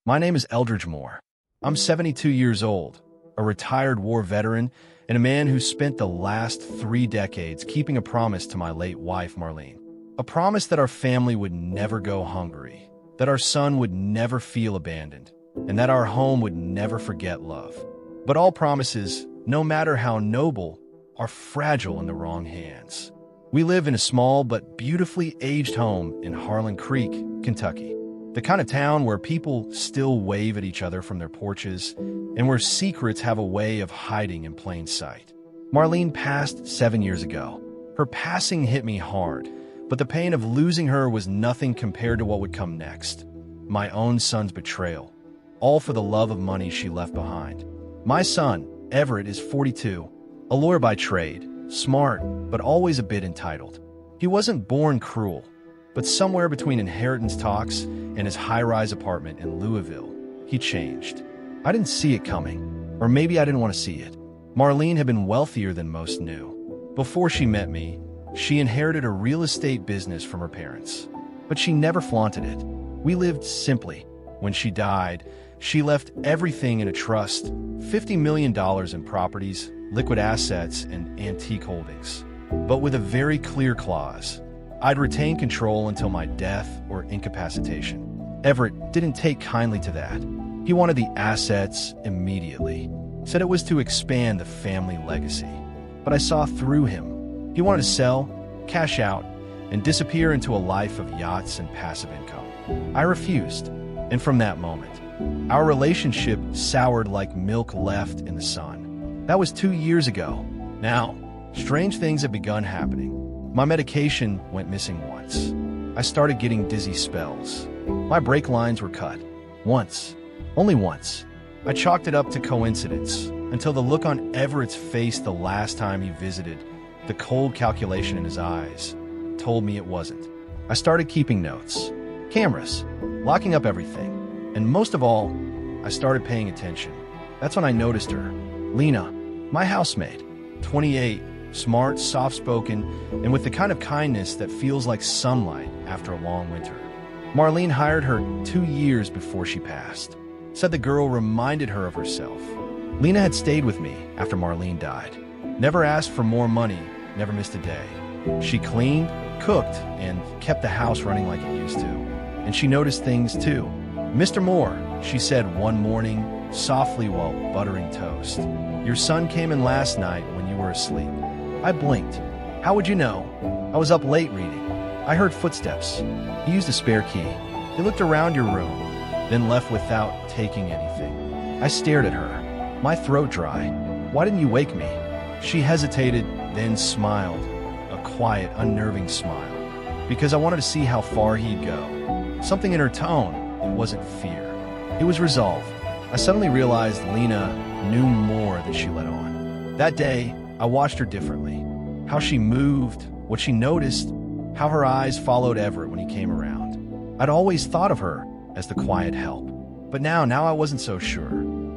My name is Eldridge Moore. I'm 72 years old, a retired war veteran, and a man who spent the last 3 decades keeping a promise to my late wife, Marlene. A promise that our family would never go hungry, that our son would never feel abandoned, and that our home would never forget love. But all promises, no matter how noble, are fragile in the wrong hands. We live in a small but beautifully aged home in Harlan Creek, Kentucky. The kind of town where people still wave at each other from their porches and where secrets have a way of hiding in plain sight. Marlene passed 7 years ago. Her passing hit me hard, but the pain of losing her was nothing compared to what would come next. My own son's betrayal, all for the love of money she left behind. My son, Everett, is 42, a lawyer by trade, smart, but always a bit entitled. He wasn't born cruel, but somewhere between inheritance talks and his high-rise apartment in Louisville, he changed. I didn't see it coming, or maybe I didn't want to see it. Marlene had been wealthier than most knew. Before she met me, she inherited a real estate business from her parents, but she never flaunted it. We lived simply. When she died, she left everything in a trust, $50 million in properties, liquid assets, and antique holdings. But with a very clear clause, I'd retain control until my death or incapacitation. Everett didn't take kindly to that. He wanted the assets immediately, said it was to expand the family legacy. But I saw through him. He wanted to sell, cash out, and disappear into a life of yachts and passive income. I refused, and from that moment, our relationship soured like milk left in the sun. That was 2 years ago. Now, strange things have begun happening. My medication went missing once. I started getting dizzy spells. My brake lines were cut. Once. Only once. I chalked it up to coincidence, until the look on Everett's face the last time he visited, the cold calculation in his eyes, told me it wasn't. I started keeping notes, cameras, locking up everything, and most of all, I started paying attention. That's when I noticed her. Lena, my housemaid, 28, smart, soft-spoken, and with the kind of kindness that feels like sunlight after a long winter. Marlene hired her 2 years before she passed. Said the girl reminded her of herself. Lena had stayed with me after Marlene died. Never asked for more money, never missed a day. She cleaned, cooked, and kept the house running like it used to. And she noticed things too. "Mr. Moore," she said one morning, softly while buttering toast. "Your son came in last night when you were asleep." I blinked. "How would you know?" "I was up late reading. I heard footsteps. He used a spare key. He looked around your room, then left without taking anything." I stared at her, my throat dry. "Why didn't you wake me?" She hesitated, then smiled, a quiet, unnerving smile. "Because I wanted to see how far he'd go." Something in her tone, it wasn't fear. It was resolve. I suddenly realized Lena knew more than she let on. That day, I watched her differently. How she moved, what she noticed, how her eyes followed Everett when he came around. I'd always thought of her as the quiet help. But now I wasn't so sure.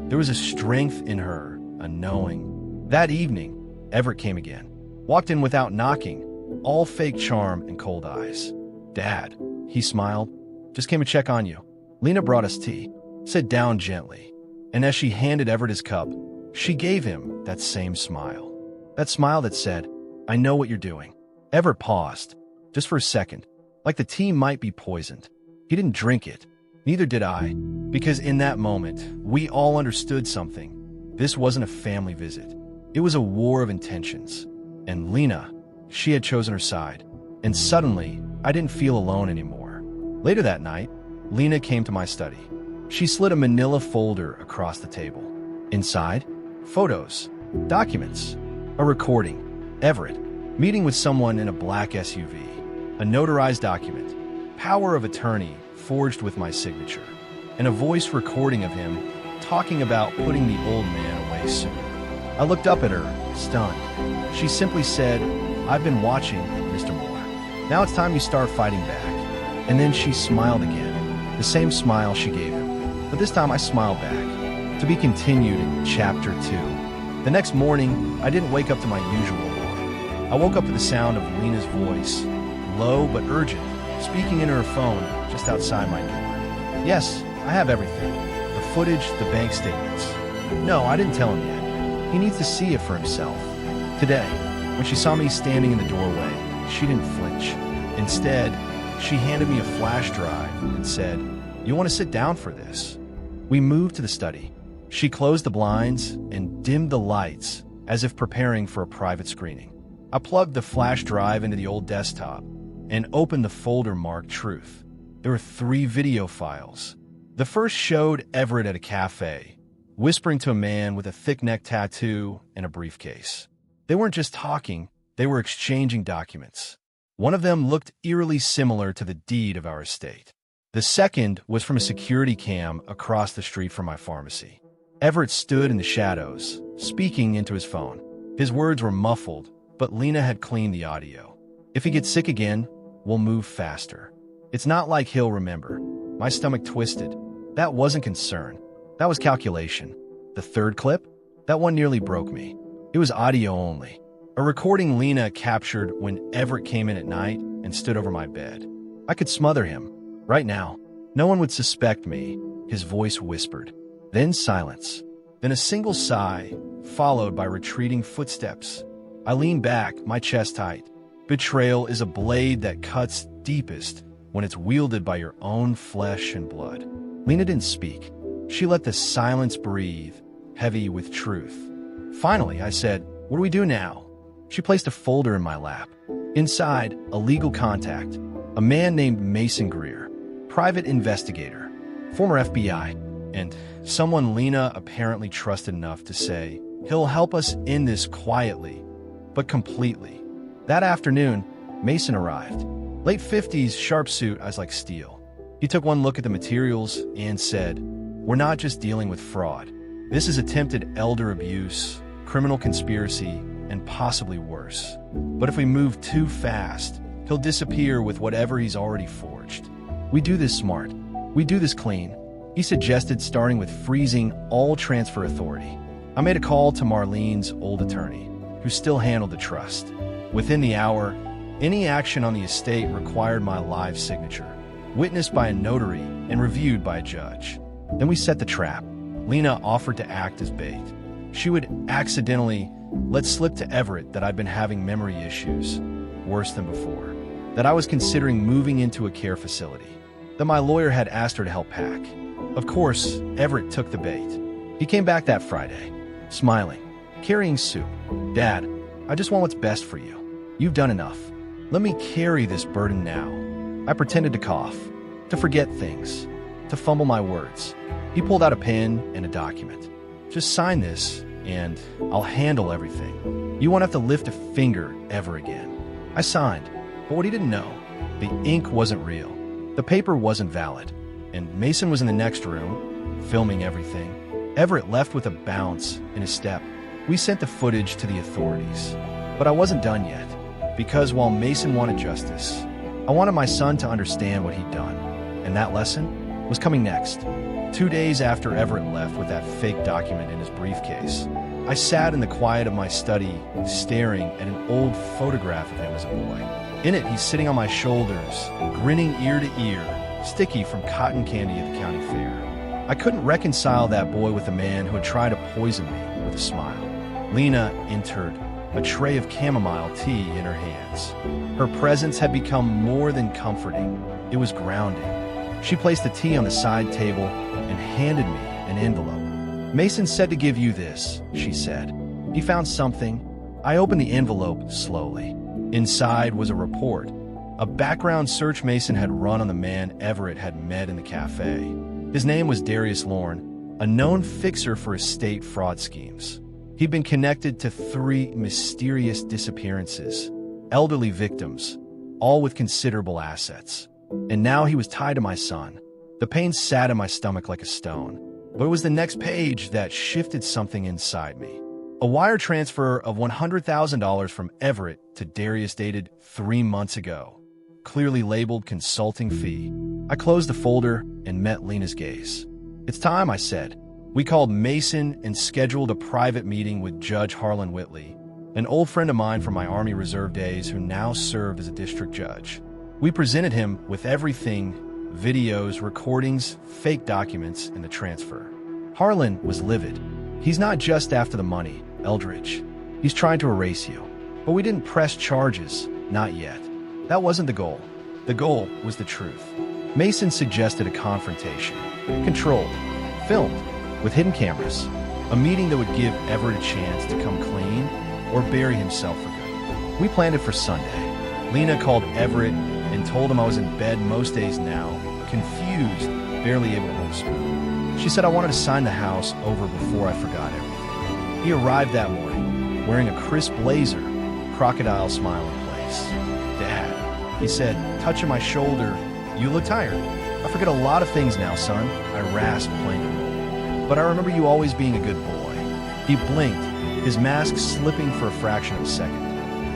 There was a strength in her, a knowing. That evening, Everett came again. Walked in without knocking, all fake charm and cold eyes. "Dad," he smiled, "just came to check on you." Lena brought us tea. "Sit down gently." And as she handed Everett his cup, she gave him that same smile. That smile that said, "I know what you're doing." Everett paused, just for a second, like the tea might be poisoned. He didn't drink it. Neither did I, because in that moment, we all understood something. This wasn't a family visit. It was a war of intentions. And Lena, she had chosen her side. And suddenly, I didn't feel alone anymore. Later that night, Lena came to my study. She slid a manila folder across the table. Inside, photos, documents, a recording, Everett, meeting with someone in a black SUV, a notarized document, power of attorney forged with my signature, and a voice recording of him talking about putting the old man away soon. I looked up at her, stunned. She simply said, "I've been watching, Mr. Moore. Now it's time you start fighting back." And then she smiled again, the same smile she gave him. But this time I smiled back. To be continued in Chapter 2. The next morning, I didn't wake up to my usual alarm. I woke up to the sound of Lena's voice, low but urgent, speaking into her phone just outside my door. "Yes," I have everything. The footage, the bank statements. No, I didn't tell him yet. He needs to see it for himself. Today, when she saw me standing in the doorway, she didn't flinch. Instead, she handed me a flash drive and said, "You want to sit down for this?" We moved to the study. She closed the blinds and dimmed the lights as if preparing for a private screening. I plugged the flash drive into the old desktop and opened the folder marked Truth. There were 3 video files. The first showed Everett at a cafe, whispering to a man with a thick neck tattoo and a briefcase. They weren't just talking, they were exchanging documents. One of them looked eerily similar to the deed of our estate. The second was from a security cam across the street from my pharmacy. Everett stood in the shadows, speaking into his phone. His words were muffled, but Lena had cleaned the audio. "If he gets sick again, we'll move faster. It's not like he'll remember." My stomach twisted. That wasn't concern. That was calculation. The third clip? That one nearly broke me. It was audio only. A recording Lena captured when Everett came in at night and stood over my bed. I could smother him. Right now. No one would suspect me, his voice whispered. Then silence. Then a single sigh, followed by retreating footsteps. I leaned back, my chest tight. Betrayal is a blade that cuts deepest when it's wielded by your own flesh and blood. Lena didn't speak. She let the silence breathe, heavy with truth. Finally, I said, "What do we do now?" She placed a folder in my lap. Inside, a legal contact, a man named Mason Greer, private investigator, former FBI, and someone Lena apparently trusted enough to say, "He'll help us end this quietly, but completely." That afternoon, Mason arrived. Late 50s, sharp suit, eyes like steel. He took one look at the materials and said, "We're not just dealing with fraud. This is attempted elder abuse, criminal conspiracy, and possibly worse. But if we move too fast, he'll disappear with whatever he's already forged. We do this smart. We do this clean." He suggested starting with freezing all transfer authority. I made a call to Marlene's old attorney, who still handled the trust. Within the hour, any action on the estate required my live signature, witnessed by a notary and reviewed by a judge. Then we set the trap. Lena offered to act as bait. She would accidentally let slip to Everett that I'd been having memory issues, worse than before, that I was considering moving into a care facility, that my lawyer had asked her to help pack. Of course, Everett took the bait. He came back that Friday, smiling, carrying soup. "Dad, I just want what's best for you. You've done enough. Let me carry this burden now." I pretended to cough, to forget things, to fumble my words. He pulled out a pen and a document. "Just sign this, and I'll handle everything. You won't have to lift a finger ever again." I signed, but what he didn't know, the ink wasn't real. The paper wasn't valid, and Mason was in the next room, filming everything. Everett left with a bounce in his step. We sent the footage to the authorities. But I wasn't done yet, because while Mason wanted justice, I wanted my son to understand what he'd done, and that lesson was coming next. 2 days after Everett left with that fake document in his briefcase, I sat in the quiet of my study, staring at an old photograph of him as a boy. In it, he's sitting on my shoulders, grinning ear to ear, sticky from cotton candy at the county fair. I couldn't reconcile that boy with the man who had tried to poison me with a smile. Lena entered, a tray of chamomile tea in her hands. Her presence had become more than comforting. It was grounding. She placed the tea on the side table and handed me an envelope. "Mason said to give you this," she said. "He found something." I opened the envelope slowly. Inside was a report, a background search Mason had run on the man Everett had met in the cafe. His name was Darius Lorne, a known fixer for estate fraud schemes. He'd been connected to 3 mysterious disappearances, elderly victims, all with considerable assets. And now he was tied to my son. The pain sat in my stomach like a stone. But it was the next page that shifted something inside me. A wire transfer of $100,000 from Everett to Darius dated 3 months ago, clearly labeled consulting fee. I closed the folder and met Lena's gaze. "It's time," I said. We called Mason and scheduled a private meeting with Judge Harlan Whitley, an old friend of mine from my Army Reserve days who now served as a district judge. We presented him with everything videos, recordings, fake documents, and the transfer. Harlan was livid. He's not just after the money, Eldridge. He's trying to erase you. But we didn't press charges, not yet. That wasn't the goal. The goal was the truth. Mason suggested a confrontation, controlled, filmed, with hidden cameras, a meeting that would give Everett a chance to come clean or bury himself for good. We planned it for Sunday. Lena called Everett and told him I was in bed most days now, confused, barely able to hold a spoon. She said I wanted to sign the house over before I forgot everything. He arrived that morning, wearing a crisp blazer, crocodile smile in place. "Dad," he said, touching my shoulder, "you look tired." "I forget a lot of things now, son," I rasped, playing the role. "But I remember you always being a good boy." He blinked, his mask slipping for a fraction of a second.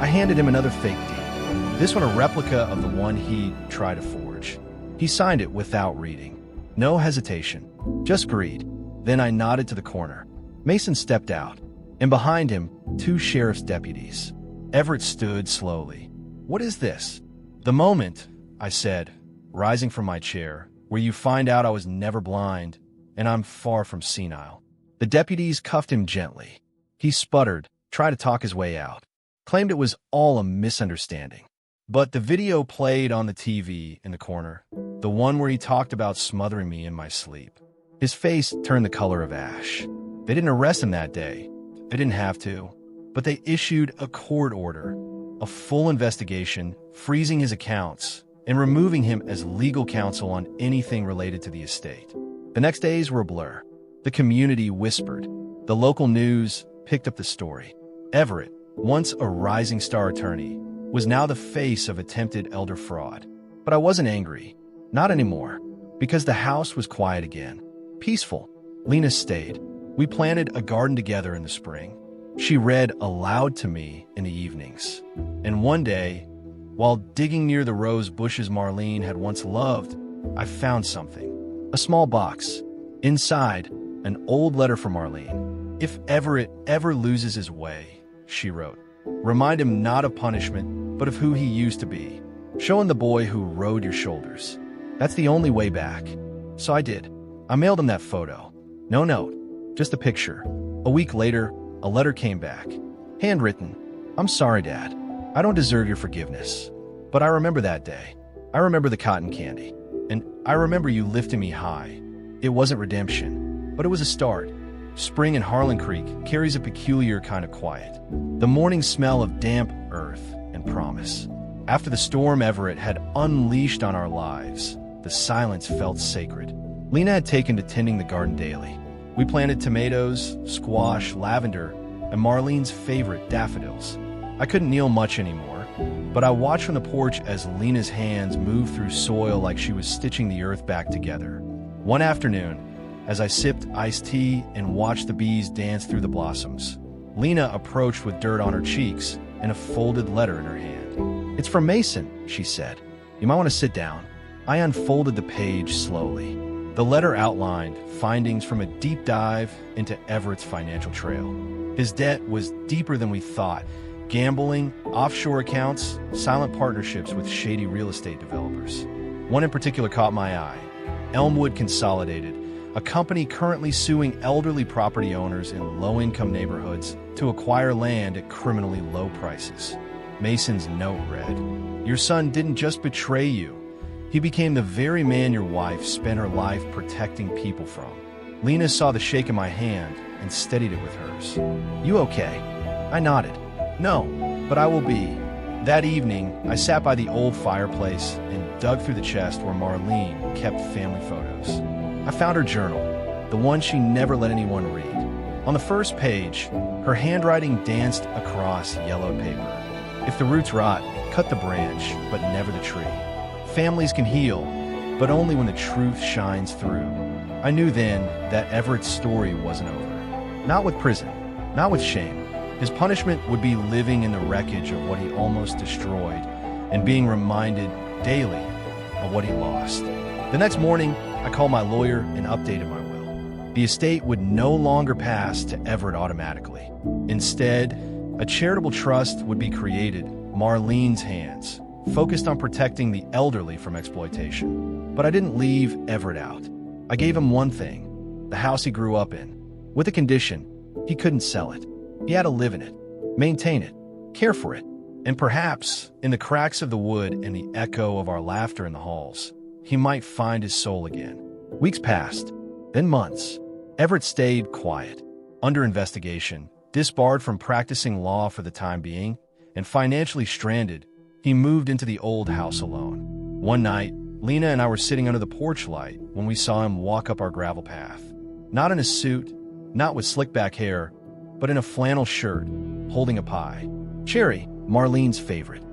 I handed him another fake deed, this one a replica of the one he tried to forge. He signed it without reading. No hesitation, just greed. Then I nodded to the corner. Mason stepped out, and behind him, 2 sheriff's deputies. Everett stood slowly. "What is this?" "The moment," I said, rising from my chair, "where you find out I was never blind, and I'm far from senile." The deputies cuffed him gently. He sputtered, tried to talk his way out, claimed it was all a misunderstanding. But the video played on the TV in the corner, the one where he talked about smothering me in my sleep. His face turned the color of ash. They didn't arrest him that day. They didn't have to. But they issued a court order, a full investigation, freezing his accounts and removing him as legal counsel on anything related to the estate. The next days were a blur. The community whispered. The local news picked up the story. Everett, once a rising star attorney, was now the face of attempted elder fraud. But I wasn't angry. Not anymore. Because the house was quiet again. Peaceful. Lena stayed. We planted a garden together in the spring. She read aloud to me in the evenings. And one day, while digging near the rose bushes Marlene had once loved, I found something. A small box. Inside, an old letter from Marlene. "If Everett ever loses his way," she wrote, "remind him not of punishment, but of who he used to be. Show him the boy who rode your shoulders. That's the only way back." So I did. I mailed him that photo. No note, just a picture. A week later, a letter came back. Handwritten. "I'm sorry, Dad. I don't deserve your forgiveness. But I remember that day. I remember the cotton candy. And I remember you lifting me high. It wasn't redemption, but it was a start. Spring in Harlan Creek carries a peculiar kind of quiet. The morning smell of damp earth and promise. After the storm Everett had unleashed on our lives, the silence felt sacred. Lena had taken to tending the garden daily. We planted tomatoes, squash, lavender, and Marlene's favorite daffodils. I couldn't kneel much anymore, but I watched from the porch as Lena's hands moved through soil like she was stitching the earth back together. One afternoon, as I sipped iced tea and watched the bees dance through the blossoms, Lena approached with dirt on her cheeks and a folded letter in her hand. "It's from Mason," she said. "You might want to sit down." I unfolded the page slowly. The letter outlined findings from a deep dive into Everett's financial trail. His debt was deeper than we thought. Gambling, offshore accounts, silent partnerships with shady real estate developers. One in particular caught my eye. Elmwood Consolidated, a company currently suing elderly property owners in low-income neighborhoods to acquire land at criminally low prices. Mason's note read, "Your son didn't just betray you. He became the very man your wife spent her life protecting people from." Lena saw the shake in my hand and steadied it with hers. "You okay?" I nodded. "No, but I will be." That evening, I sat by the old fireplace and dug through the chest where Marlene kept family photos. I found her journal, the one she never let anyone read. On the first page, her handwriting danced across yellowed paper. "If the roots rot, cut the branch, but never the tree. Families can heal, but only when the truth shines through." I knew then that Everett's story wasn't over. Not with prison, not with shame. His punishment would be living in the wreckage of what he almost destroyed and being reminded daily of what he lost. The next morning, I called my lawyer and updated my will. The estate would no longer pass to Everett automatically. Instead, a charitable trust would be created, Marlene's hands, focused on protecting the elderly from exploitation. But I didn't leave Everett out. I gave him one thing, the house he grew up in, with a condition: he couldn't sell it. He had to live in it, maintain it, care for it, and perhaps, in the cracks of the wood and the echo of our laughter in the halls, he might find his soul again. Weeks passed, then months. Everett stayed quiet, under investigation, disbarred from practicing law for the time being, and financially stranded. He moved into the old house alone. One night, Lena and I were sitting under the porch light when we saw him walk up our gravel path. Not in a suit, not with slick back hair, but in a flannel shirt, holding a pie. Cherry, Marlene's favorite.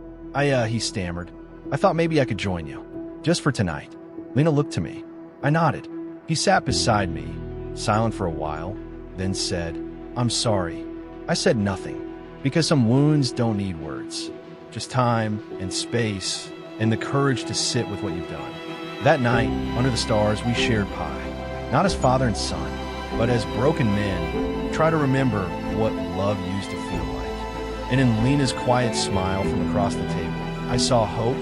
He stammered. I thought maybe I could join you, just for tonight. Lena looked to me. I nodded. He sat beside me, silent for a while, then said, I'm sorry. I said nothing, because some wounds don't need words. Just time and space and the courage to sit with what you've done. That night, under the stars, we shared pie. Not as father and son, but as broken men, try to remember what love used to feel like. And in Lena's quiet smile from across the table, I saw hope,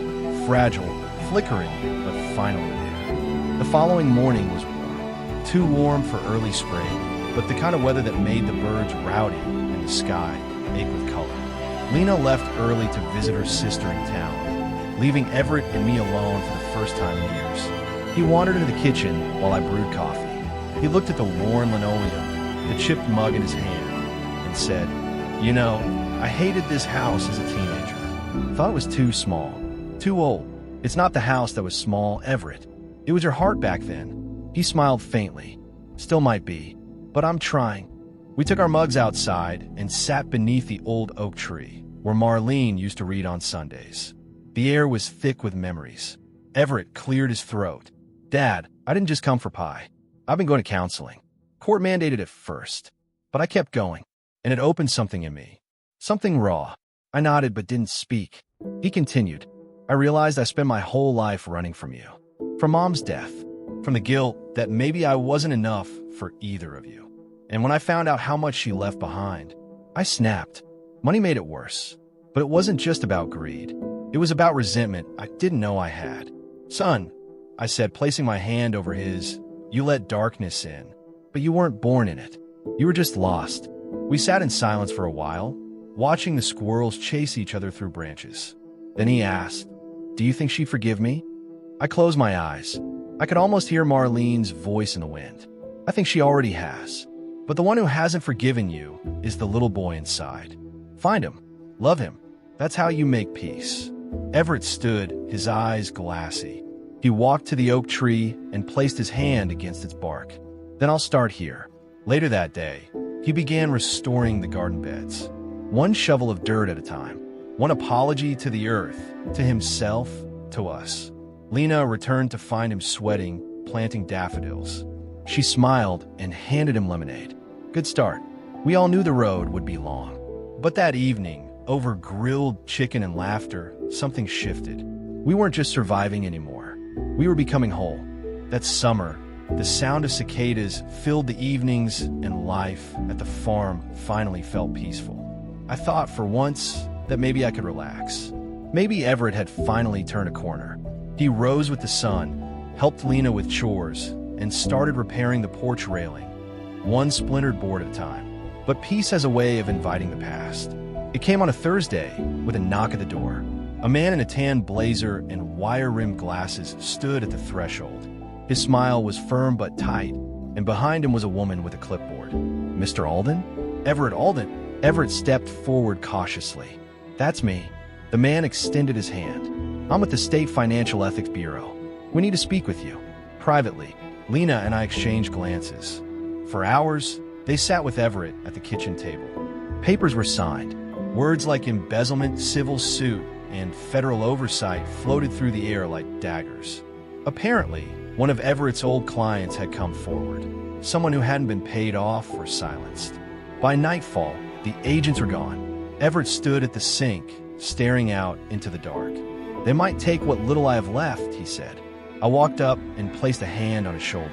fragile, flickering, but finally there. The following morning was warm. Too warm for early spring, but the kind of weather that made the birds rowdy and the sky ache with color. Lena left early to visit her sister in town, leaving Everett and me alone for the first time in years. He wandered into the kitchen while I brewed coffee. He looked at the worn linoleum, the chipped mug in his hand, and said, You know, I hated this house as a teenager. Thought it was too small, too old. It's not the house that was small, Everett. It was your heart back then. He smiled faintly. Still might be, but I'm trying. We took our mugs outside and sat beneath the old oak tree, where Marlene used to read on Sundays. The air was thick with memories. Everett cleared his throat. Dad, I didn't just come for pie. I've been going to counseling. Court mandated it first, but I kept going, and it opened something in me. Something raw. I nodded but didn't speak. He continued. I realized I spent my whole life running from you. From Mom's death. From the guilt that maybe I wasn't enough for either of you. And when I found out how much she left behind, I snapped. Money made it worse. But it wasn't just about greed. It was about resentment I didn't know I had. Son, I said, placing my hand over his, you let darkness in, but you weren't born in it. You were just lost. We sat in silence for a while, watching the squirrels chase each other through branches. Then he asked, Do you think she'd forgive me? I closed my eyes. I could almost hear Marlene's voice in the wind. I think she already has. But the one who hasn't forgiven you is the little boy inside. Find him. Love him. That's how you make peace. Everett stood, his eyes glassy. He walked to the oak tree and placed his hand against its bark. Then I'll start here. Later that day, he began restoring the garden beds. One shovel of dirt at a time. One apology to the earth, to himself, to us. Lena returned to find him sweating, planting daffodils. She smiled and handed him lemonade. Good start. We all knew the road would be long. But that evening, over grilled chicken and laughter, something shifted. We weren't just surviving anymore. We were becoming whole. That summer, the sound of cicadas filled the evenings, and life at the farm finally felt peaceful. I thought for once that maybe I could relax. Maybe Everett had finally turned a corner. He rose with the sun, helped Lena with chores, and started repairing the porch railing, one splintered board at a time. But peace has a way of inviting the past. It came on a Thursday with a knock at the door. A man in a tan blazer and wire-rimmed glasses stood at the threshold. His smile was firm but tight, and behind him was a woman with a clipboard. Mr. Alden? Everett Alden. Everett stepped forward cautiously. That's me. The man extended his hand. I'm with the State Financial Ethics Bureau. We need to speak with you. Privately. Lena and I exchanged glances. For hours, they sat with Everett at the kitchen table. Papers were signed. Words like embezzlement, civil suit, and federal oversight floated through the air like daggers. Apparently, one of Everett's old clients had come forward, someone who hadn't been paid off or silenced. By nightfall, the agents were gone. Everett stood at the sink, staring out into the dark. They might take what little I have left, he said. I walked up and placed a hand on his shoulder.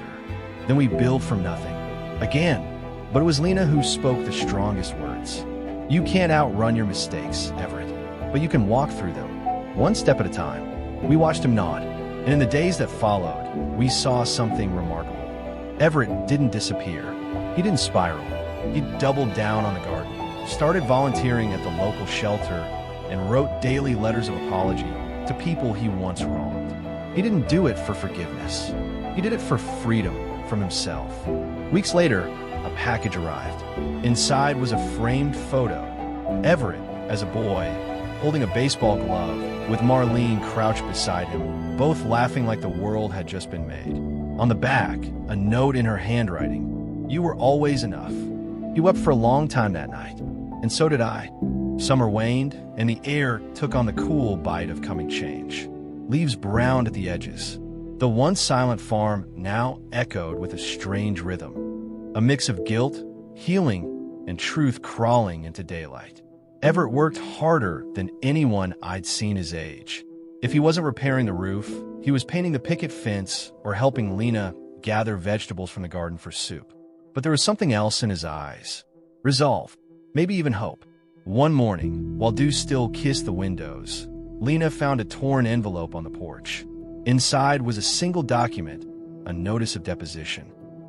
Then we build from nothing. Again. But it was Lena who spoke the strongest words. You can't outrun your mistakes, Everett, but you can walk through them. one step at a time. We watched him nod, and in the days that followed, we saw something remarkable. Everett didn't disappear. He didn't spiral. He doubled down on the garden, started volunteering at the local shelter, and wrote daily letters of apology to people he once wronged. He didn't do it for forgiveness. He did it for freedom from himself. Weeks later, a package arrived. Inside was a framed photo. Everett, as a boy, holding a baseball glove, with Marlene crouched beside him, both laughing like the world had just been made. On the back, a note in her handwriting. "You were always enough." He wept for a long time that night, and so did I. Summer waned, and the air took on the cool bite of coming change. Leaves browned at the edges. The once silent farm now echoed with a strange rhythm. A mix of guilt, healing, and truth crawling into daylight. Everett worked harder than anyone I'd seen his age. If he wasn't repairing the roof, he was painting the picket fence or helping Lena gather vegetables from the garden for soup. But there was something else in his eyes. Resolve, maybe even hope. One morning, while dew still kissed the windows, Lena found a torn envelope on the porch. Inside was a single document, a notice of deposition.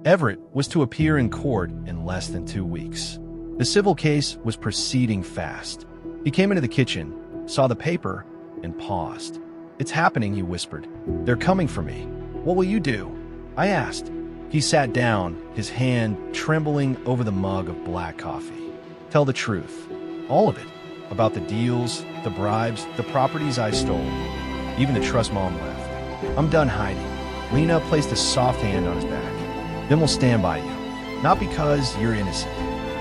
Everett was to appear in court in less than 2 weeks. The civil case was proceeding fast. He came into the kitchen, saw the paper, and paused. "It's happening," he whispered. "They're coming for me. What will you do?" I asked. He sat down, his hand trembling over the mug of black coffee. "Tell the truth. All of it. About the deals, the bribes, the properties I stole. Even the trust Mom left. I'm done hiding." Lena placed a soft hand on his back. "Then we'll stand by you. Not because you're innocent,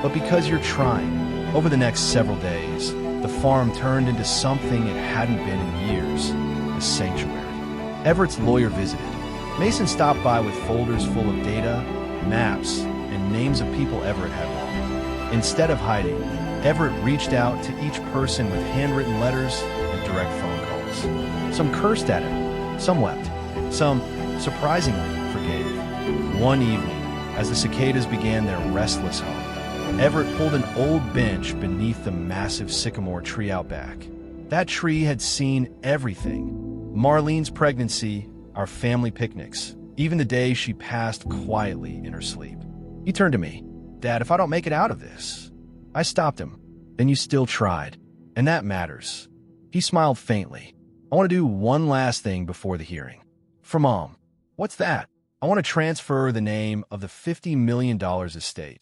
but because you're trying." Over the next several days, the farm turned into something it hadn't been in years, a sanctuary. Everett's lawyer visited. Mason stopped by with folders full of data, maps, and names of people Everett had wronged. Instead of hiding, Everett reached out to each person with handwritten letters and direct phone calls. Some cursed at him, some wept, some, surprisingly, forgave. One evening, as the cicadas began their restless hum, Everett pulled an old bench beneath the massive sycamore tree out back. That tree had seen everything. Marlene's pregnancy, our family picnics, even the day she passed quietly in her sleep. He turned to me. "Dad, if I don't make it out of this..." I stopped him. "Then you still tried, and that matters." He smiled faintly. "I want to do one last thing before the hearing." "For Mom." "What's that?" "I want to transfer the name of the $50 million estate.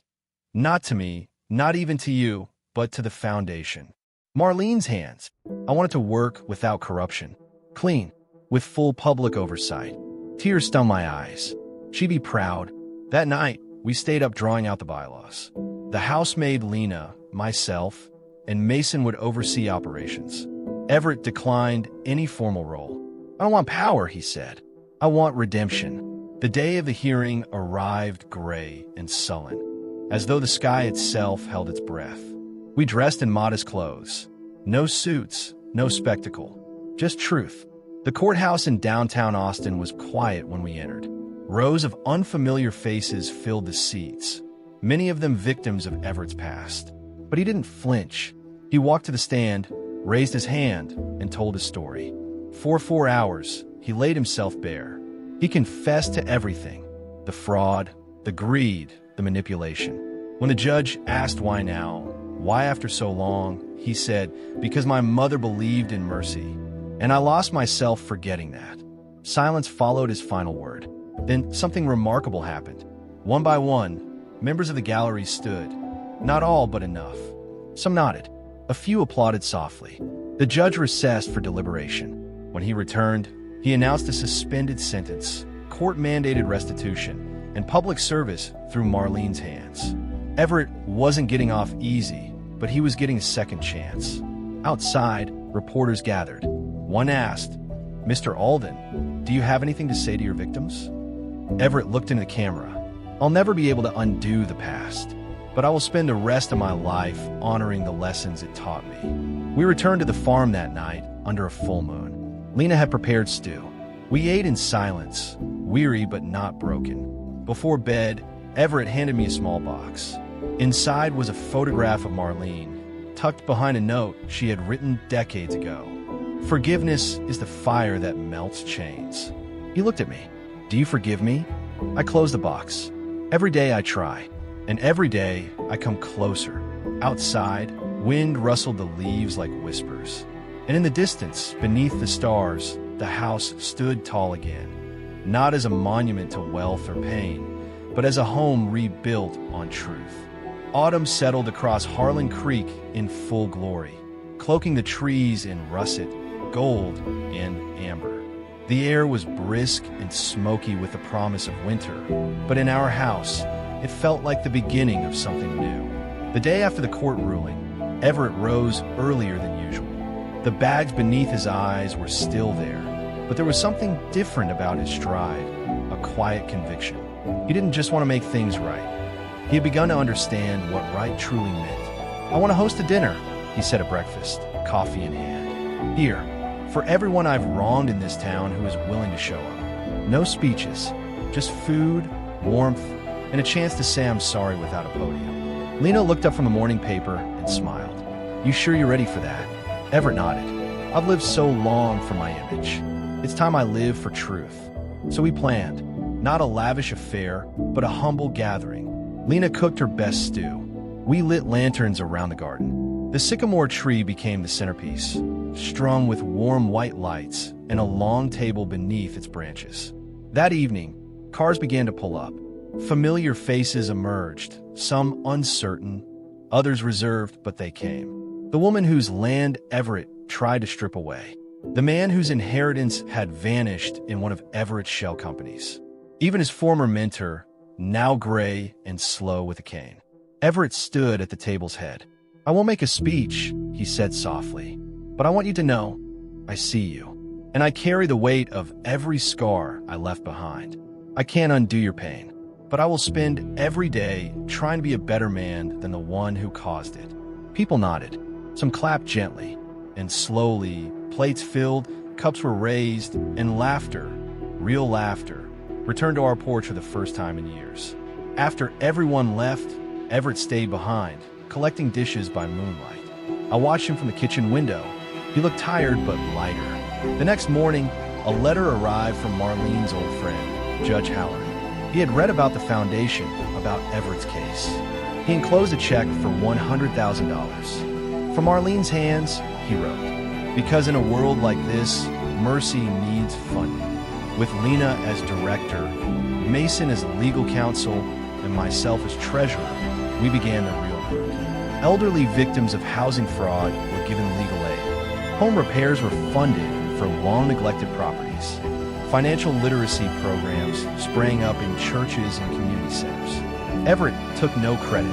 Not to me, not even to you, but to the foundation. Marlene's hands. I want it to work without corruption. Clean, with full public oversight." Tears stung my eyes. She'd be proud. That night, we stayed up drawing out the bylaws. The housemaid Lena, myself, and Mason would oversee operations. Everett declined any formal role. "I don't want power," he said. "I want redemption." The day of the hearing arrived gray and sullen, as though the sky itself held its breath. We dressed in modest clothes. No suits, no spectacle, just truth. The courthouse in downtown Austin was quiet when we entered. Rows of unfamiliar faces filled the seats, many of them victims of Everett's past. But he didn't flinch. He walked to the stand, raised his hand, and told his story. For 4 hours, he laid himself bare. He confessed to everything: the fraud, the greed, the manipulation. When the judge asked why now, why after so long, he said, "Because my mother believed in mercy, and I lost myself forgetting that." Silence followed his final word. Then something remarkable happened. One by one, members of the gallery stood. Not all, but enough. Some nodded. A few applauded softly. The judge recessed for deliberation. When he returned, he announced a suspended sentence, court-mandated restitution, and public service through Marlene's hands. Everett wasn't getting off easy, but he was getting a second chance. Outside, reporters gathered. One asked, "Mr. Alden, do you have anything to say to your victims?" Everett looked into the camera. "I'll never be able to undo the past, but I will spend the rest of my life honoring the lessons it taught me." We returned to the farm that night under a full moon. Lena had prepared stew. We ate in silence, weary but not broken. Before bed, Everett handed me a small box. Inside was a photograph of Marlene, tucked behind a note she had written decades ago. Forgiveness is the fire that melts chains. He looked at me. Do you forgive me? I closed the box. Every day I try, and every day I come closer. Outside, wind rustled the leaves like whispers. And in the distance, beneath the stars, the house stood tall again, not as a monument to wealth or pain, but as a home rebuilt on truth. Autumn settled across Harlan Creek in full glory, cloaking the trees in russet, gold, and amber. The air was brisk and smoky with the promise of winter, but in our house, it felt like the beginning of something new. The day after the court ruling, Everett rose earlier than usual. The bags beneath his eyes were still there, but there was something different about his stride, a quiet conviction. He didn't just want to make things right. He had begun to understand what right truly meant. I want to host a dinner, he said at breakfast, coffee in hand. Here, for everyone I've wronged in this town who is willing to show up. No speeches, just food, warmth, and a chance to say I'm sorry without a podium. Lena looked up from the morning paper and smiled. You sure you're ready for that? Everett nodded. I've lived so long for my image. It's time I live for truth. So we planned, not a lavish affair, but a humble gathering. Lena cooked her best stew. We lit lanterns around the garden. The sycamore tree became the centerpiece, strung with warm white lights and a long table beneath its branches. That evening, cars began to pull up. Familiar faces emerged, some uncertain, others reserved, but they came. The woman whose land Everett tried to strip away. The man whose inheritance had vanished in one of Everett's shell companies. Even his former mentor, now gray and slow with a cane. Everett stood at the table's head. I won't make a speech, he said softly, but I want you to know, I see you, and I carry the weight of every scar I left behind. I can't undo your pain, but I will spend every day trying to be a better man than the one who caused it. People nodded. Some clapped gently, and slowly, plates filled, cups were raised, and laughter, real laughter, returned to our porch for the first time in years. After everyone left, Everett stayed behind, collecting dishes by moonlight. I watched him from the kitchen window. He looked tired but lighter. The next morning, a letter arrived from Marlene's old friend, Judge Halloran. He had read about the foundation, about Everett's case. He enclosed a check for $100,000. From Marlene's hands, he wrote, because in a world like this, mercy needs funding. With Lena as director, Mason as legal counsel, and myself as treasurer, we began the real work. Elderly victims of housing fraud were given legal aid. Home repairs were funded for long-neglected properties. Financial literacy programs sprang up in churches and community centers. Everett took no credit.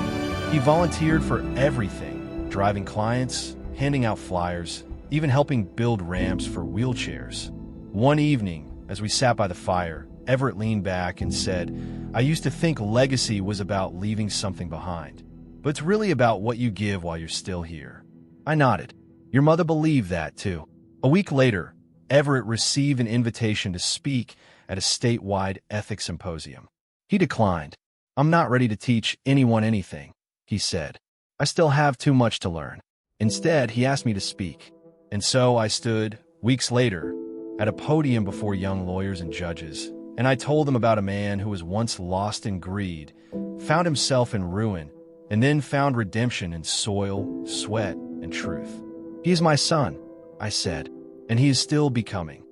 He volunteered for everything, driving clients, handing out flyers, even helping build ramps for wheelchairs. One evening, as we sat by the fire, Everett leaned back and said, I used to think legacy was about leaving something behind, but it's really about what you give while you're still here. I nodded. Your mother believed that, too. A week later, Everett received an invitation to speak at a statewide ethics symposium. He declined. I'm not ready to teach anyone anything, he said. I still have too much to learn. Instead, he asked me to speak. And so I stood, weeks later, at a podium before young lawyers and judges, and I told them about a man who was once lost in greed, found himself in ruin, and then found redemption in soil, sweat, and truth. He is my son, I said, and he is still becoming.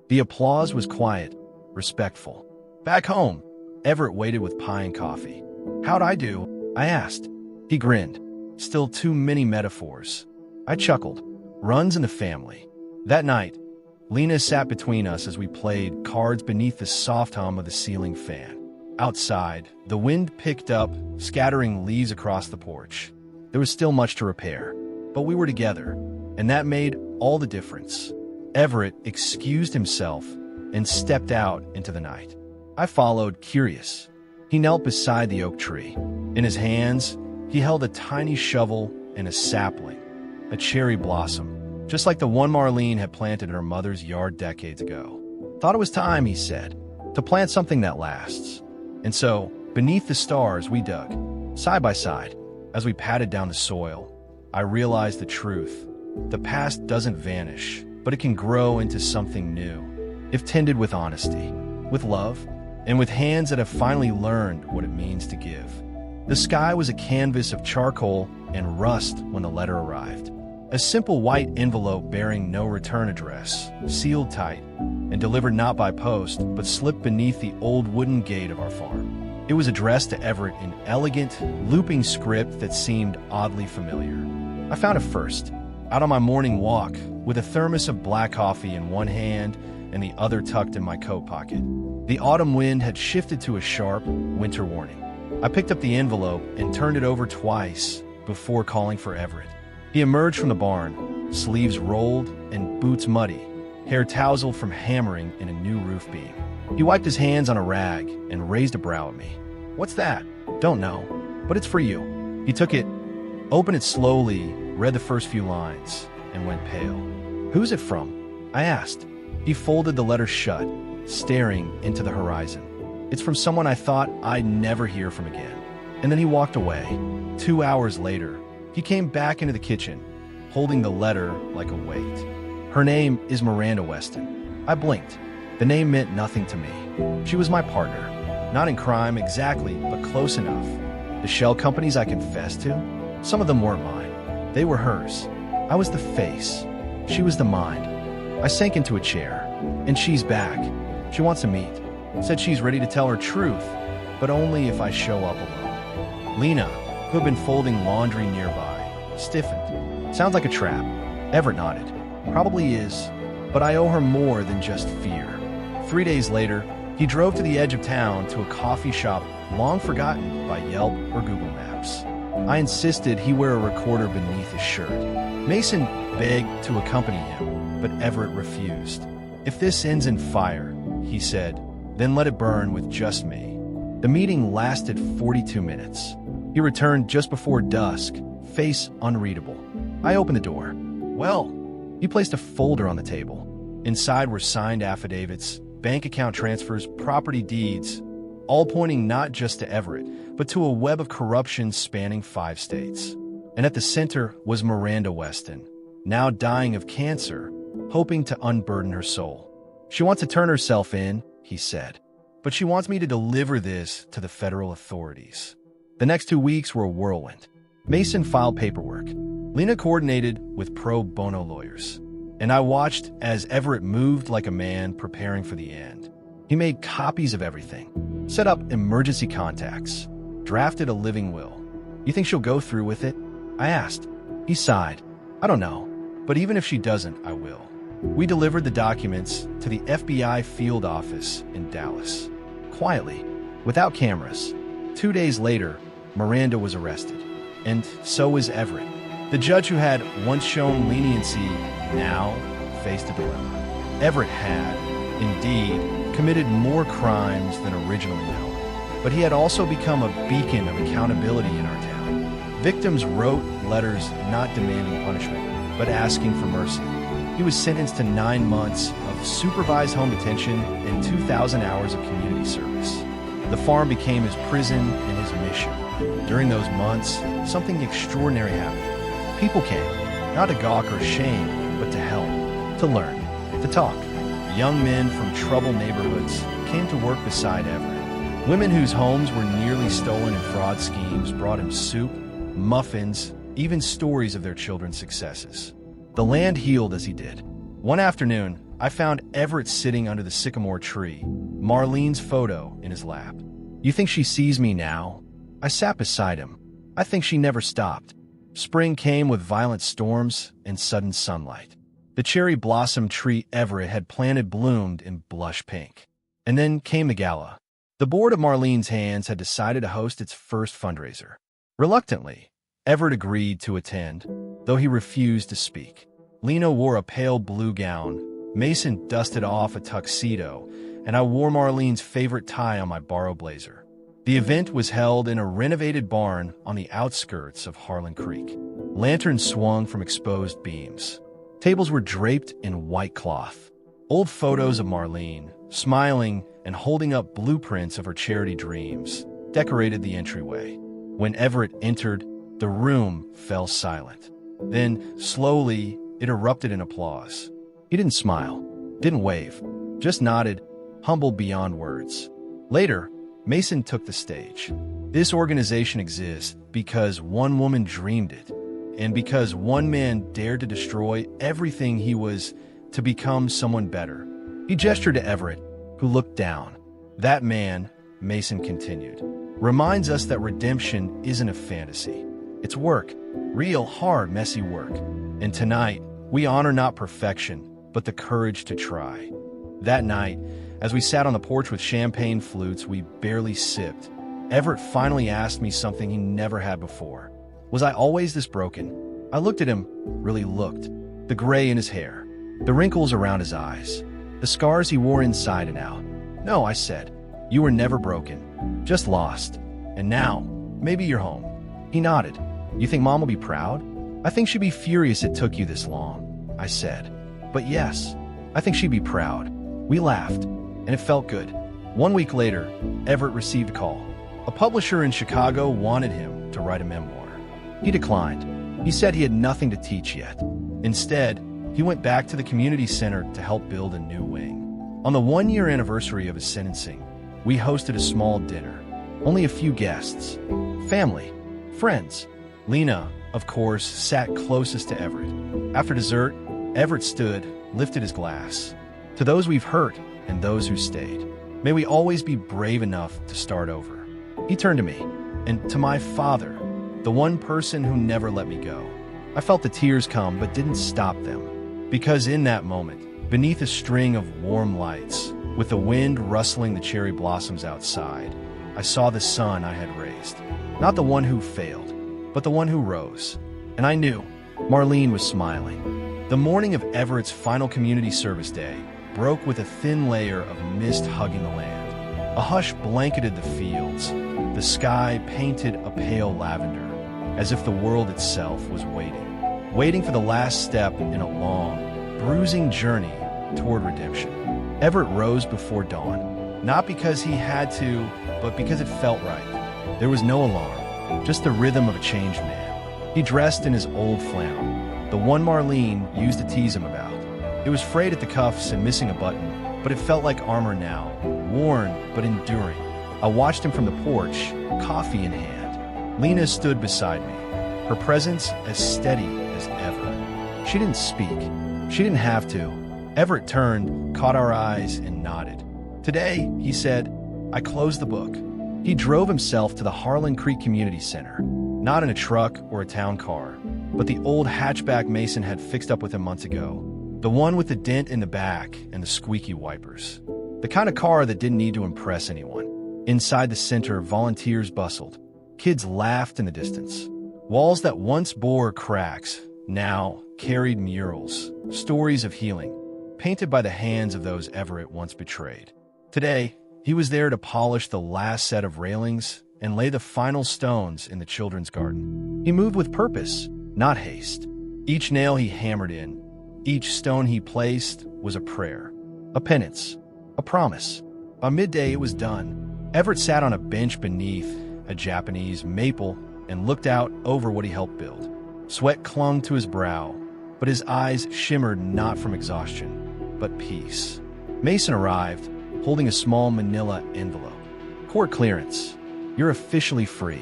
The applause was quiet, respectful. Back home, Everett waited with pie and coffee. How'd I do? I asked. He grinned. Still too many metaphors. I chuckled. Runs in the family. That night, Lena sat between us as we played cards beneath the soft hum of the ceiling fan. Outside, the wind picked up, scattering leaves across the porch. There was still much to repair, but we were together, and that made all the difference. Everett excused himself and stepped out into the night. I followed, curious. He knelt beside the oak tree. In his hands, he held a tiny shovel and a sapling, a cherry blossom, just like the one Marlene had planted in her mother's yard decades ago. Thought it was time, he said, to plant something that lasts. And so, beneath the stars, we dug, side by side. As we patted down the soil, I realized the truth. The past doesn't vanish, but it can grow into something new if tended with honesty, with love, and with hands that have finally learned what it means to give. The sky was a canvas of charcoal and rust when the letter arrived. A simple white envelope bearing no return address, sealed tight, and delivered not by post, but slipped beneath the old wooden gate of our farm. It was addressed to Everett in elegant, looping script that seemed oddly familiar. I found it first, out on my morning walk, with a thermos of black coffee in one hand and the other tucked in my coat pocket. The autumn wind had shifted to a sharp winter warning. I picked up the envelope and turned it over twice before calling for Everett. He emerged from the barn, sleeves rolled and boots muddy, hair tousled from hammering in a new roof beam. He wiped his hands on a rag and raised a brow at me. "What's that?" "Don't know, but it's for you." He took it, opened it slowly, read the first few lines, and went pale. "Who's it from?" I asked. He folded the letter shut, staring into the horizon. "It's from someone I thought I'd never hear from again." And then he walked away. 2 hours later, he came back into the kitchen, holding the letter like a weight. "Her name is Miranda Weston." I blinked. The name meant nothing to me. She was my partner. Not in crime exactly, but close enough. The shell companies I confessed to, some of them weren't mine. They were hers. I was the face. She was the mind. I sank into a chair. "And she's back. She wants to meet. Said she's ready to tell her truth, but only if I show up alone." Lena, who had been folding laundry nearby, stiffened. "Sounds like a trap." Everett nodded. "Probably is, but I owe her more than just fear." 3 days later, he drove to the edge of town to a coffee shop long forgotten by Yelp or Google Maps. I insisted he wear a recorder beneath his shirt. Mason begged to accompany him, but Everett refused. "If this ends in fire," he said, "then let it burn with just me." The meeting lasted 42 minutes. He returned just before dusk, face unreadable. I opened the door. "Well," he placed a folder on the table. Inside were signed affidavits, bank account transfers, property deeds, all pointing not just to Everett, but to a web of corruption spanning 5 states. And at the center was Miranda Weston, now dying of cancer, hoping to unburden her soul. "She wants to turn herself in," he said, "but she wants me to deliver this to the federal authorities." The next 2 weeks were a whirlwind. Mason filed paperwork. Lena coordinated with pro bono lawyers. And I watched as Everett moved like a man preparing for the end. He made copies of everything, set up emergency contacts, drafted a living will. "You think she'll go through with it?" I asked. He sighed. "I don't know, but even if she doesn't, I will." We delivered the documents to the FBI field office in Dallas. Quietly, without cameras. 2 days later, Miranda was arrested. And so was Everett. The judge who had once shown leniency now faced a dilemma. Everett had, indeed, committed more crimes than originally known, but he had also become a beacon of accountability in our town. Victims wrote letters not demanding punishment, but asking for mercy. He was sentenced to 9 months of supervised home detention and 2,000 hours of community service. The farm became his prison and his mission. During those months, something extraordinary happened. People came, not to gawk or shame, but to help, to learn, to talk. Young men from troubled neighborhoods came to work beside Everett. Women whose homes were nearly stolen in fraud schemes brought him soup, muffins, even stories of their children's successes. The land healed as he did. One afternoon, I found Everett sitting under the sycamore tree, Marlene's photo in his lap. "You think she sees me now?" I sat beside him. I think she never stopped. Spring came with violent storms and sudden sunlight. The cherry blossom tree Everett had planted bloomed in blush pink. And then came the gala. The board of Marlene's Hands had decided to host its first fundraiser. Reluctantly, Everett agreed to attend, though he refused to speak. Lena wore a pale blue gown, Mason dusted off a tuxedo, and I wore Marlene's favorite tie on my borrowed blazer. The event was held in a renovated barn on the outskirts of Harlan Creek. Lanterns swung from exposed beams. Tables were draped in white cloth. Old photos of Marlene, smiling and holding up blueprints of her charity dreams, decorated the entryway. When Everett entered, the room fell silent. Then, slowly, it erupted in applause. He didn't smile, didn't wave, just nodded, humble beyond words. Later, Mason took the stage. This organization exists because one woman dreamed it, and because one man dared to destroy everything he was to become someone better. He gestured to Everett, who looked down. That man, Mason continued, reminds us that redemption isn't a fantasy. It's work, real, hard, messy work. And tonight, we honor not perfection, but the courage to try. That night, as we sat on the porch with champagne flutes we barely sipped, Everett finally asked me something he never had before. Was I always this broken? I looked at him, really looked. The gray in his hair, the wrinkles around his eyes, the scars he wore inside and out. No, I said, you were never broken, just lost. And now, maybe you're home. He nodded. You think Mom will be proud? I think she'd be furious it took you this long, I said. But yes, I think she'd be proud. We laughed, and it felt good. 1 week later, Everett received a call. A publisher in Chicago wanted him to write a memoir. He declined. He said he had nothing to teach yet. Instead, he went back to the community center to help build a new wing. On the 1-year anniversary of his sentencing, we hosted a small dinner. Only a few guests. Family. Friends. Lena, of course, sat closest to Everett. After dessert, Everett stood, lifted his glass. To those we've hurt and those who stayed, may we always be brave enough to start over. He turned to me, and to my father, the one person who never let me go. I felt the tears come but didn't stop them, because in that moment, beneath a string of warm lights, with the wind rustling the cherry blossoms outside, I saw the son I had raised. Not the one who failed, but the one who rose. And I knew Marlene was smiling. The morning of Everett's final community service day broke with a thin layer of mist hugging the land. A hush blanketed the fields. The sky painted a pale lavender, as if the world itself was waiting for the last step in a long, bruising journey toward redemption. Everett rose before dawn, not because he had to, but because it felt right. There was no alarm, just the rhythm of a changed man. He dressed in his old flannel, the one Marlene used to tease him about. It was frayed at the cuffs and missing a button, but it felt like armor now, worn but enduring. I watched him from the porch, coffee in hand. Lena stood beside me, her presence as steady as ever. She didn't speak. She didn't have to. Everett turned, caught our eyes, and nodded. Today, he said, I closed the book. He drove himself to the Harlan Creek Community Center, not in a truck or a town car, but the old hatchback Mason had fixed up with him months ago. The one with the dent in the back and the squeaky wipers. The kind of car that didn't need to impress anyone. Inside the center, volunteers bustled. Kids laughed in the distance. Walls that once bore cracks now carried murals, stories of healing, painted by the hands of those Everett once betrayed. Today, he was there to polish the last set of railings and lay the final stones in the children's garden. He moved with purpose, not haste. Each nail he hammered in, each stone he placed was a prayer, a penance, a promise. By midday, it was done. Everett sat on a bench beneath a Japanese maple and looked out over what he helped build. Sweat clung to his brow, but his eyes shimmered not from exhaustion, but peace. Mason arrived, holding a small manila envelope. Court clearance. You're officially free.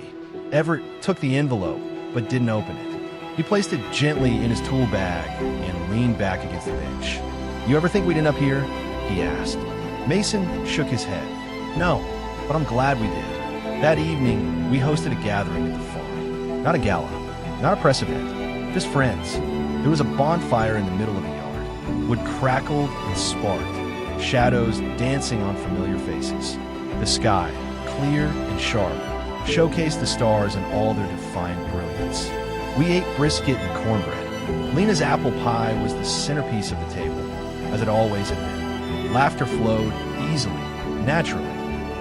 Everett took the envelope, but didn't open it. He placed it gently in his tool bag and leaned back against the bench. You ever think we'd end up here? He asked. Mason shook his head. No, but I'm glad we did. That evening, we hosted a gathering at the farm. Not a gala, not a press event, just friends. There was a bonfire in the middle of the yard. Wood crackled and sparked, shadows dancing on familiar faces. The sky, clear and sharp, showcased the stars in all their defiant brilliance. We ate brisket and cornbread. Lena's apple pie was the centerpiece of the table, as it always had been. Laughter flowed easily, naturally,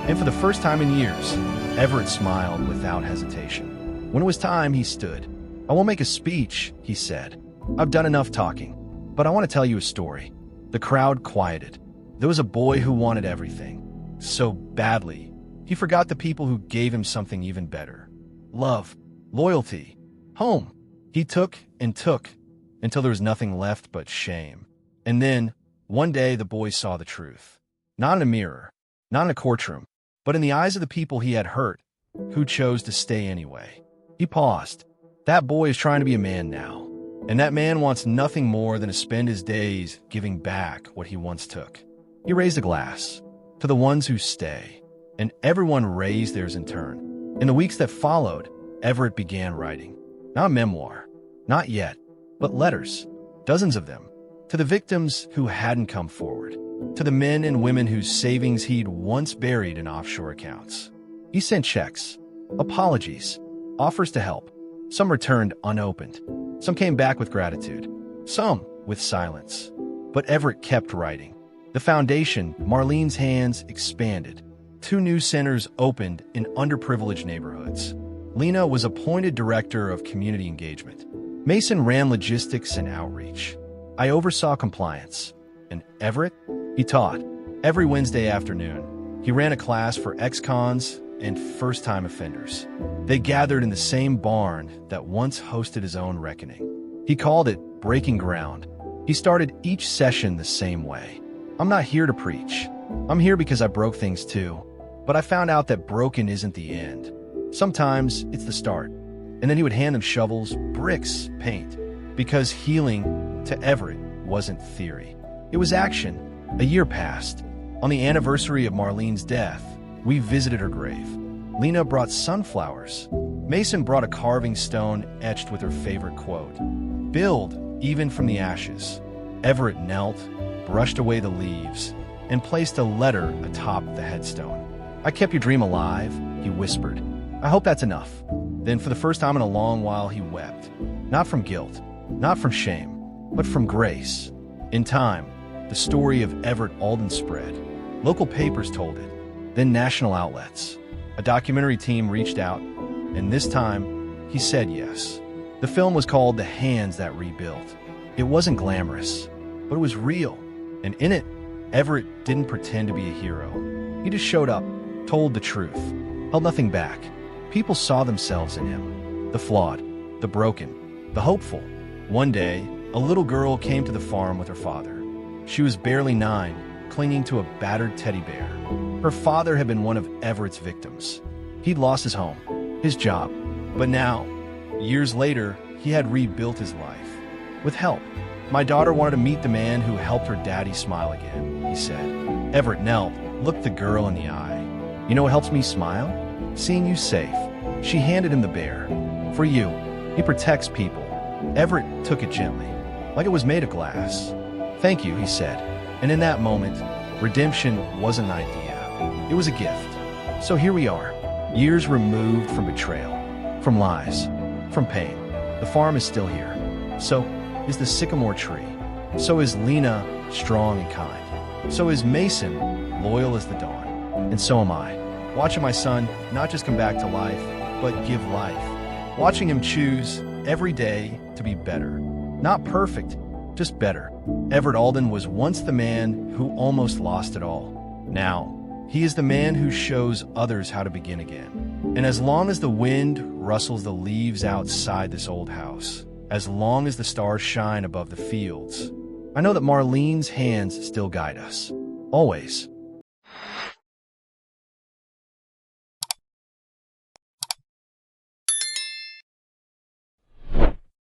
and for the first time in years, Everett smiled without hesitation. When it was time, he stood. I won't make a speech, he said. I've done enough talking, but I want to tell you a story. The crowd quieted. There was a boy who wanted everything, so badly. He forgot the people who gave him something even better. Love, loyalty, home. He took and took until there was nothing left but shame. And then, one day, the boy saw the truth. Not in a mirror, not in a courtroom, but in the eyes of the people he had hurt, who chose to stay anyway. He paused. That boy is trying to be a man now, and that man wants nothing more than to spend his days giving back what he once took. He raised a glass to the ones who stay, and everyone raised theirs in turn. In the weeks that followed, Everett began writing. Not a memoir, not yet, but letters, dozens of them, to the victims who hadn't come forward, to the men and women whose savings he'd once buried in offshore accounts. He sent checks, apologies, offers to help. Some returned unopened. Some came back with gratitude. Some with silence. But Everett kept writing. The foundation, Marlene's hands, expanded. 2 new centers opened in underprivileged neighborhoods. Lena was appointed director of community engagement. Mason ran logistics and outreach. I oversaw compliance. And Everett? He taught. Every Wednesday afternoon, he ran a class for ex-cons and first-time offenders. They gathered in the same barn that once hosted his own reckoning. He called it breaking ground. He started each session the same way. I'm not here to preach. I'm here because I broke things too. But I found out that broken isn't the end. Sometimes it's the start. And then he would hand them shovels, bricks, paint. Because healing, to Everett, wasn't theory. It was action. A year passed. On the anniversary of Marlene's death, we visited her grave. Lena brought sunflowers. Mason brought a carving stone etched with her favorite quote, "Build, even from the ashes." Everett knelt, brushed away the leaves, and placed a letter atop the headstone. "I kept your dream alive," he whispered. "I hope that's enough." Then, for the first time in a long while, he wept. Not from guilt, not from shame, but from grace. In time, the story of Everett Alden spread. Local papers told it, then national outlets. A documentary team reached out, and this time, he said yes. The film was called The Hands That Rebuilt. It wasn't glamorous, but it was real. And in it, Everett didn't pretend to be a hero. He just showed up, told the truth, held nothing back. People saw themselves in him. The flawed, the broken, the hopeful. One day, a little girl came to the farm with her father. She was barely 9, clinging to a battered teddy bear. Her father had been one of Everett's victims. He'd lost his home, his job, but now, years later, he had rebuilt his life. With help. "My daughter wanted to meet the man who helped her daddy smile again," he said. Everett knelt, looked the girl in the eye. "You know what helps me smile? Seeing you safe." She handed him the bear. "For you. He protects people." Everett took it gently, like it was made of glass. "Thank you," he said. And in that moment, redemption wasn't an idea. It was a gift. So here we are, years removed from betrayal, from lies, from pain. The farm is still here. So is the sycamore tree. So is Lena, strong and kind. So is Mason, loyal as the dawn. And so am I, watching my son not just come back to life, but give life. Watching him choose every day to be better. Not perfect, just better. Everett Alden was once the man who almost lost it all. Now, he is the man who shows others how to begin again. And as long as the wind rustles the leaves outside this old house, as long as the stars shine above the fields, I know that Marlene's hands still guide us. Always.